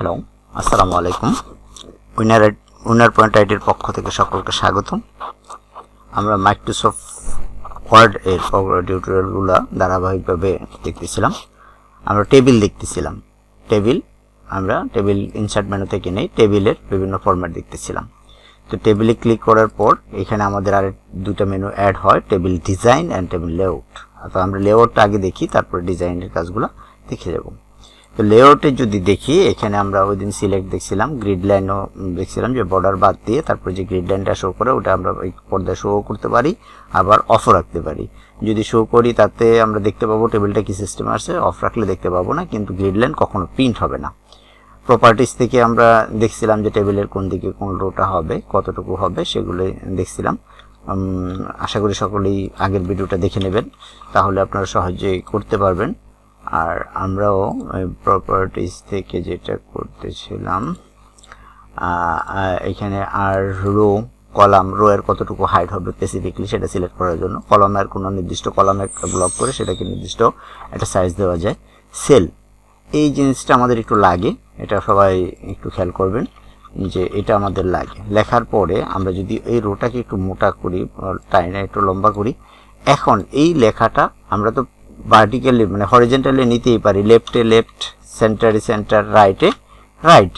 Hello, আসসালামু আলাইকুম। Winner point আইডির পক্ষ থেকে সকলকে স্বাগতম। আমরা মাইক্রোসফট ওয়ার্ড এর টিউটোরিয়ালগুলো ধারাবাহিকভাবে দেখতেছিলাম। আমরা টেবিল দেখতেছিলাম। আমরা টেবিল ইনসার্ট মেনু থেকে নেই, টেবিলের বিভিন্ন ফরম্যাট দেখতেছিলাম। তো টেবিলে ক্লিক করার পর এখানে আমাদের আর দুটো মেনু অ্যাড হয়, table design and table layout. তো আমরা লেআউটটা আগে দেখি, তারপরে ডিজাইনের কাজগুলো দেখে যাব। তো লেআউটে যদি দেখি, এখানে আমরা ওই দিন সিলেক্ট দেখছিলাম, গ্রিড লাইনও দেখছিলাম যে বর্ডার বাদ দিয়ে তারপরে যে গ্রিড লাইনটা শো করে ওটা আমরা ওই পর্দায় শো করতে পারি, আবার অফও রাখতে পারি। যদি শো করি তাতে আমরা দেখতে পাবো টেবিলটা কি সিস্টেম আছে, অফ রাখলে দেখতে পাবো না, কিন্তু গ্রিড লাইন কখনো প্রিন্ট হবে না। প্রপার্টিস থেকে আমরা দেখছিলাম যে টেবিলের কোন দিকে কোন রোটা হবে, কতটুকু হবে, সেগুলো দেখছিলাম। আশা করি সকলেই আগের ভিডিওটা দেখে নেবেন, তাহলে আপনারা সহজেই করতে পারবেন। আর আমরাও প্রপার্টিস থেকে যেটা করতেছিলাম, এখানে আর রো এর কতটুকু হাইট হবে স্পেসিফিকলি সেটা সিলেক্ট করার জন্য কলামের কোনো নির্দিষ্ট কলামে ব্লক করে সেটাকে নির্দিষ্ট একটা সাইজ দেওয়া যায়। সেল, এই জিনিসটা আমাদের একটু লাগে, এটা সবাই একটু খেয়াল করবেন যে এটা আমাদের লাগে। লেখার পরে আমরা যদি এই রোটাকে একটু মোটা করি, টাইনে একটু লম্বা করি, এখন এই লেখাটা আমরা তো ভার্টিক্যালি মানে হরিজন্টালি নিতেই পারি, লেফটে লেফট, সেন্টারে সেন্টার, রাইটে রাইট,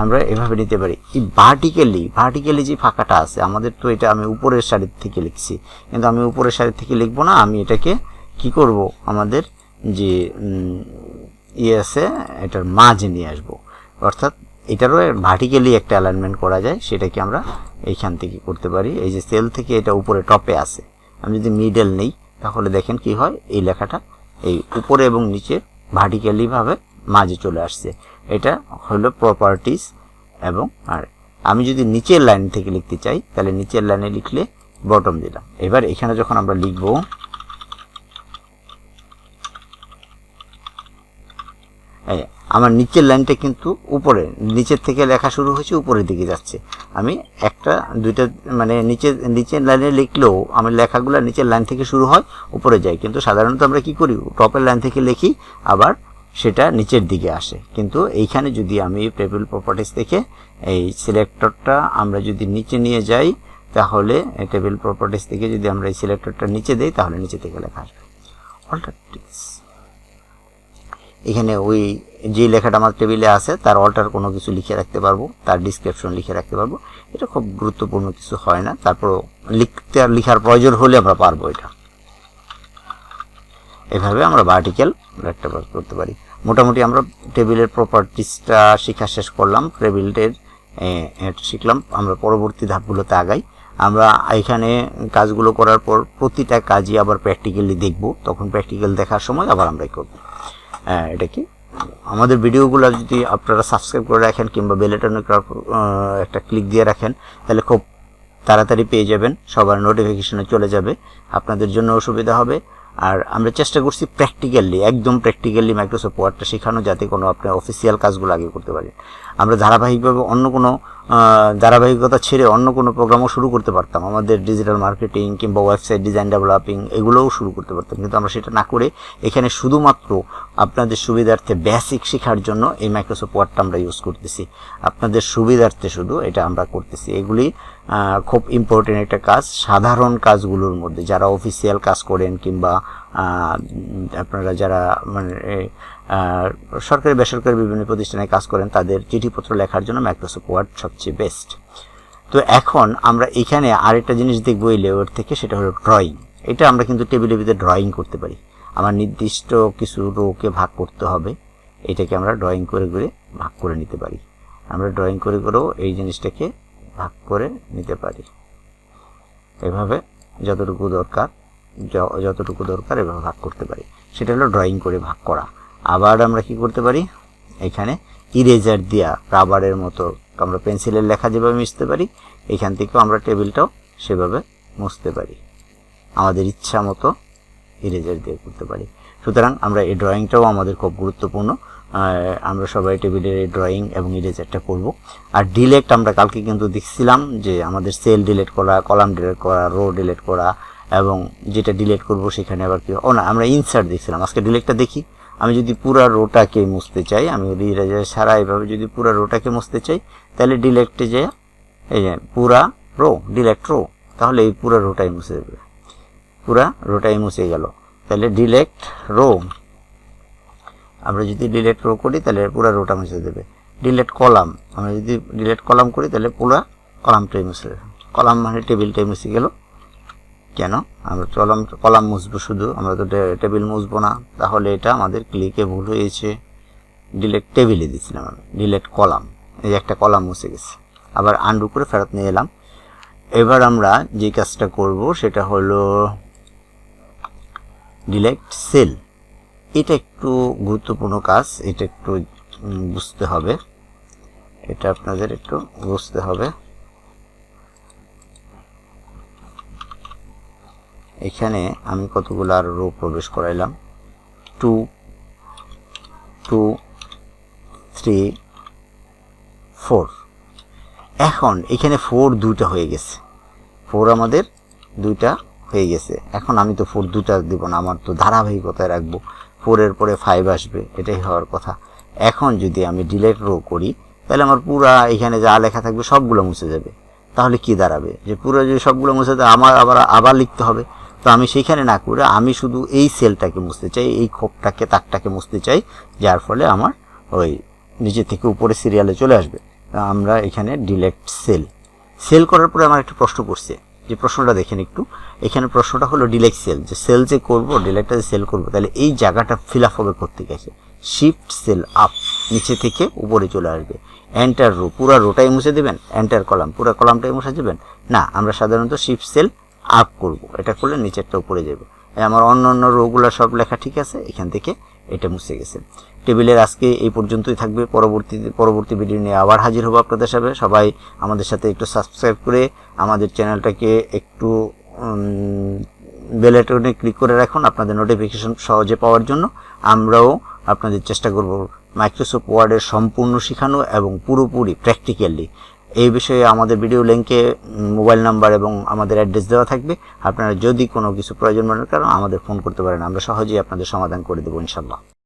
আমরা এভাবে নিতে পারি। এই ভার্টিক্যালি যে ফাঁকাটা আছে আমাদের, তো এটা আমি উপরের সারির থেকে লিখছি, কিন্তু আমি উপরের সারির থেকে লিখবো না, আমি এটাকে কি করব, আমাদের যে আছে এটার মাঝে নিয়ে আসবো। অর্থাৎ এটারও ভার্টিক্যালি একটা অ্যালাইনমেন্ট করা যায়, সেটাকে আমরা এইখান থেকে করতে পারি। এই যে সেল থেকে এটা উপরে টপে আছে, আমি যদি মিডল নেই তাহলে দেখেন কি হয়, এই লেখাটা এই উপরে এবং নিচে ভার্টিক্যালি ভাবে মাঝে চলে আসছে। এটা হলো প্রপার্টিস। এবং আর আমি যদি নিচের লাইন থেকে লিখতে চাই তাহলে নিচের লাইনে লিখলে বটম দিলাম। এবার এখানে যখন আমরা লিখবো, আমার নিচের লাইনটা কিন্তু উপরে, নিচের থেকে লেখা শুরু হয়েছে উপরের দিকে যাচ্ছে। আমি একটা দুইটা মানে নিচের লাইনে লিখলেও আমি লেখাগুলো নিচের লাইন থেকে শুরু হয় উপরে যায়, কিন্তু সাধারণত আমরা কি করি, টপের লাইন থেকে লিখি আবার সেটা নিচের দিকে আসে। কিন্তু এইখানে যদি আমি টেবিল প্রপার্টিস থেকে এই সিলেক্টরটা আমরা যদি নিচে নিয়ে যাই, তাহলে টেবিল প্রপার্টিস থেকে যদি আমরা এই সিলেক্টরটা নিচে দেই তাহলে নিচে থেকে লেখা আসবে। অল্টারনেটিভস, এখানে ওই যে লেখাটা আমার টেবিলে আছে তার অল্টার কোনো কিছু লিখে রাখতে পারবো, তার ডিসক্রিপশন লিখে রাখতে পারবো। এটা খুব গুরুত্বপূর্ণ কিছু হয় না, তারপর লিখার প্রয়োজন হলে আমরা পারবো। এটা এভাবে আমরা ভার্টিক্যাল একটা করতে পারি। মোটামুটি আমরা টেবিলের প্রপার্টিসটা শিখা শেষ করলাম, টেবিলের শিখলাম। আমরা পরবর্তী ধাপগুলোতে আগাই। আমরা এখানে কাজগুলো করার পর প্রতিটা কাজই আবার প্র্যাকটিক্যালি দেখব, তখন প্র্যাকটিক্যাল দেখার সময় আবার আমরাই করব। এটা কি আমাদের ভিডিওগুলো যদি আপনারা সাবস্ক্রাইব করে রাখেন কিংবা বেল বাটনে একটা ক্লিক দিয়ে রাখেন, তাহলে খুব তাড়াতাড়ি পেয়ে যাবেন, সবার নোটিফিকেশনে চলে যাবে, আপনাদের জন্য অসুবিধা হবে। আর আমরা চেষ্টা করছি একদম প্র্যাকটিক্যালি মাইক্রোসফট ওয়ার্ডটা শেখানো, যাতে কোনো আপনার অফিসিয়াল কাজগুলো আগে করতে পারেন। আমরা ধারাবাহিকভাবে ধারাবাহিকতা ছেড়ে অন্য কোনো প্রোগ্রামও শুরু করতে পারতাম, আমাদের ডিজিটাল মার্কেটিং কিংবা ওয়েবসাইট ডিজাইন ডেভেলপিং এগুলোও শুরু করতে পারতাম, কিন্তু আমরা সেটা না করে এখানে শুধুমাত্র আপনাদের সুবিধার্থে বেসিক শেখার জন্য এই মাইক্রোসফট ওয়ার্ডটা আমরা ইউজ করতেছি। আপনাদের সুবিধার্থে শুধু এটা আমরা করতেছি। এগুলি খুব ইম্পর্টেন্ট একটা কাজ। সাধারণ কাজগুলোর মধ্যে যারা অফিসিয়াল কাজ করেন কিংবা আপনারা যারা মানে সরকারি বেসরকারি বিভিন্ন প্রতিষ্ঠানে কাজ করেন, তাদের চিঠিপত্র লেখার জন্য মাইক্রোসফট ওয়ার্ড সবচেয়ে বেস্ট। তো এখন আমরা এখানে আরেকটা জিনিস দেখবো এই লেআউট থেকে, সেটা হলো ড্রয়িং। এটা আমরা কিন্তু টেবিলের ভিতরে ড্রয়িং করতে পারি। আমার নির্দিষ্ট কিছু রোকে ভাগ করতে হবে, এটাকে আমরা ড্রয়িং করে ভাগ করে নিতে পারি। আমরা ড্রয়িং করেও এই জিনিসটাকে ভাগ করে নিতে পারি। এভাবে যতটুকু দরকার এভাবে ভাগ করতে পারি। সেটা হলো ড্রয়িং করে ভাগ করা। আবার আমরা কি করতে পারি, এখানে ইরেজার দিয়া রাবারের মতো আমরা পেন্সিলের লেখা যেভাবে মুছতে পারি, এখান থেকেও আমরা টেবিলটাও সেভাবে মুছতে পারি, আমাদের ইচ্ছা মতো ইরেজার দিয়ে করতে পারি। সুতরাং আমরা এই ড্রয়িংটাও আমাদের খুব গুরুত্বপূর্ণ। আমরা সবাই টেবিলের এই ড্রয়িং এবং ইরেজারটা করব। আর ডিলেট আমরা কালকে কিন্তু দেখছিলাম যে আমাদের সেল ডিলেট করা, কলাম ডিলেট করা, রো ডিলেট করা, এবং যেটা ডিলেট করব সেখানে আবার কি আমরা ইনসার্ট দেখছিলাম। আজকে ডিলেটটা দেখি। আমি যদি পুরো রোটাকে মুছতে চাই, আমি রিইরেজার ছাড়া এইভাবে যদি পুরো রোটাকে মুছতে চাই, তাহলে ডিলেক্টে যে এই যে পুরা রো, ডিলেক্ট রো, তাহলে এই পুরো রোটাই মুছে দেবে, পুরা রোটাই মুছে গেল। তাহলে ডিলেক্ট রো, আমরা যদি ডিলেট রো করি তাহলে পুরো রোটা মুছে দেবে। ডিলেট কলাম, আমরা যদি ডিলেট কলাম করি তাহলে পুরো কলামটাই মুছে দেবে। কলাম মানে টেবিলটাই মুছে গেল। কেন আমরা কলাম মুছবো শুধু, আমরা তো টেবিল মুছবো না, তাহলে এটা আমাদের ক্লিকে ভুল হয়েছে। ডিলেট টেবিলে দিয়েছিলাম আমি, ডিলেট কলাম, এই একটা কলাম মুছে গেছে। আবার আন্ডু করে ফেরত নিয়ে এলাম। এবার আমরা যে কাজটা করব সেটা হলো ডিলেট সেল। এটা একটু গুরুত্বপূর্ণ কাজ, এটা একটু বুঝতে হবে, এটা আপনাদের একটু বুঝতে হবে। এখানে আমি কতগুলো আর রো প্রবেশ করাইলাম, 2 2 3 4। এখন এখানে 4 দুইটা হয়ে গেছে, 4 আমাদের দুইটা হয়ে গেছে। এখন আমি তো 4 দুইটা দিব না, আমার তো ধারাবাহিকতায় রাখবো, 4 এর পরে 5 আসবে, এটাই হওয়ার কথা। এখন যদি আমি ডিলেট রো করি তাহলে আমার পুরা এখানে যা লেখা থাকবে সবগুলো মুছে যাবে। তাহলে কি দাঁড়াবে, যে পুরো যদি সবগুলো মুছে দেয় আমার আবার লিখতে হবে। তো আমি সেইখানে না করে আমি শুধু এই সেলটাকে মুছতে চাই, এই খোপটাকে তাকটাকে মুছতে চাই, যার ফলে আমার ওই নিচে থেকে উপরে সিরিয়ালে চলে আসবে। আমরা এখানে ডিলেট সেল, সেল করার পরে আমার একটা প্রশ্ন করছে, যে প্রশ্নটা দেখেন একটু। এখানে প্রশ্নটা হলো ডিলেট সেল, যে সেল যে করবো, ডিলেটটা যে সেল করবো, তাহলে এই জায়গাটা ফিল আপ হবে করতে গেছে। শিফট সেল আপ, নিচে থেকে উপরে চলে আসবে। এন্টার রো, পুরো রোটাই মুছে দেবেন। এন্টার কলাম, পুরো কলামটাই মুছে দেবেন না, আমরা সাধারণত শিফট সেল আপ করব, এটা করলে নিচেরটা উপরে যাবে। আমার অন্য রোগুলো সব লেখা ঠিক আছে, এখান থেকে এটা মুছে গেছে। টেবিলের আজকে এই পর্যন্তই থাকবে। পরবর্তী ভিডিও নিয়ে আবার হাজির হবো আপনাদের সাথে। সবাই আমাদের সাথে একটু সাবস্ক্রাইব করে আমাদের চ্যানেলটাকে একটু বেল আইকনে ক্লিক করে রাখুন আপনাদের নোটিফিকেশন সহজে পাওয়ার জন্য। আমরাও আপনাদের চেষ্টা করব মাইক্রোসফট ওয়ার্ডের সম্পূর্ণ শেখানো এবং পুরোপুরি প্র্যাকটিক্যালি। এই বিষয়ে আমাদের ভিডিও লিঙ্কে মোবাইল নাম্বার এবং আমাদের অ্যাড্রেস দেওয়া থাকবে। আপনারা যদি কোনো কিছু প্রয়োজন মনে করেন আমাদের ফোন করতে পারেন, আমরা সহজেই আপনাদের সমাধান করে দেবো ইনশাল্লাহ।